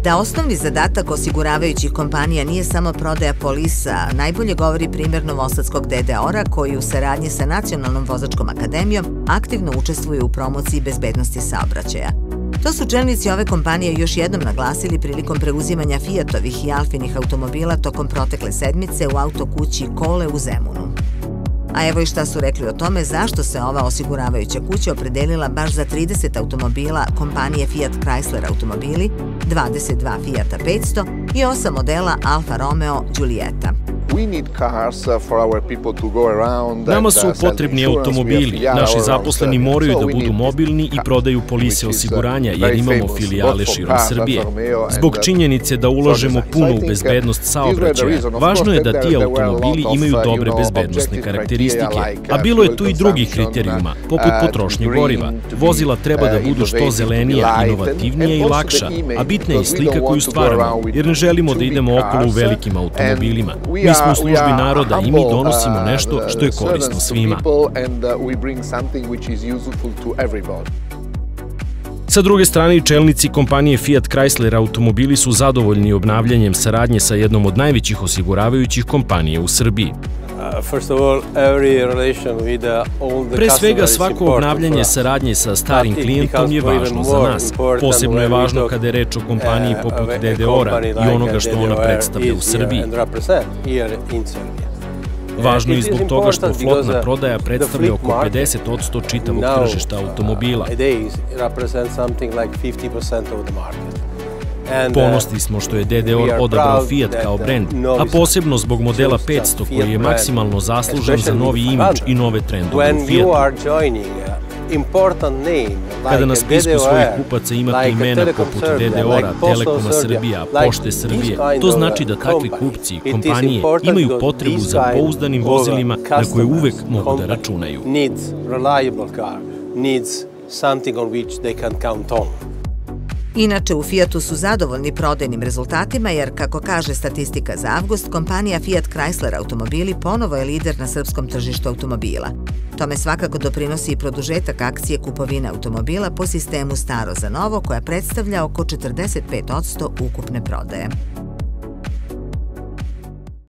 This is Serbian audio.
Da osnovni zadatak osiguravajućih kompanija nije samo prodaja polisa, najbolje govori primjer novosadskog DDOR-a koji u saradnji sa Nacionalnom vozačkom akademijom aktivno učestvuje u promociji bezbednosti saobraćaja. To su čelnici ove kompanije još jednom naglasili prilikom preuzimanja Fiatovih i Alfinih automobila tokom protekle sedmice u autokući Kole u Zemunu. A evo i šta su rekli o tome zašto se ova osiguravajuća kuća opredelila baš za 30 automobila kompanije Fiat Chrysler automobili, 22 Fiata 500 i 8 modela Alfa Romeo Giulietta. Nama su potrebni automobili, naši zaposleni moraju da budu mobilni i prodaju polise osiguranja jer imamo filijale širom Srbije. Zbog činjenice da ulažemo puno u bezbednost saobraćaja, važno je da ti automobili imaju dobre bezbednosne karakteristike, a bilo je tu i drugih kriterijuma, poput potrošnje goriva. Vozila treba da budu što zelenija, inovativnija i lakša, a bitna je i slika koju stvaramo, jer ne želimo da idemo okolo u velikim automobilima. Mi smo u službi naroda i mi donosimo nešto što je korisno svima. Sa druge strane, čelnici kompanije Fiat Chrysler automobili su zadovoljni obnavljanjem saradnje sa jednom od najvećih osiguravajućih kompanija u Srbiji. Pre svega, svako obnavljanje saradnje sa starim klijentom je važno za nas. Posebno je važno kada je reč o kompaniji poput DDOR-a i onoga što ona predstavlja u Srbiji. Važno je i zbog toga što flotna prodaja predstavlja oko 50% čitavog tržišta automobila. Ponosni smo što je DDOR odabrao Fiat kao brend, a posebno zbog modela 500 koji je maksimalno zaslužan za novi imidž i nove trendove u Fiatu. Kada na spisku svojih kupaca imate imena poput DDOR-a, Telekoma Srbija, Pošte Srbije, to znači da takvi kupci i kompanije imaju potrebu za pouzdanim vozilima na koje uvek mogu da računaju. Inače, u Fiatu su zadovoljni prodajnim rezultatima jer, kako kaže statistika za avgust, kompanija Fiat Chrysler automobili ponovo je lider na srpskom tržištu automobila. Tome svakako doprinosi i produžetak akcije kupovine automobila po sistemu staro za novo koja predstavlja oko 45% ukupne prodaje.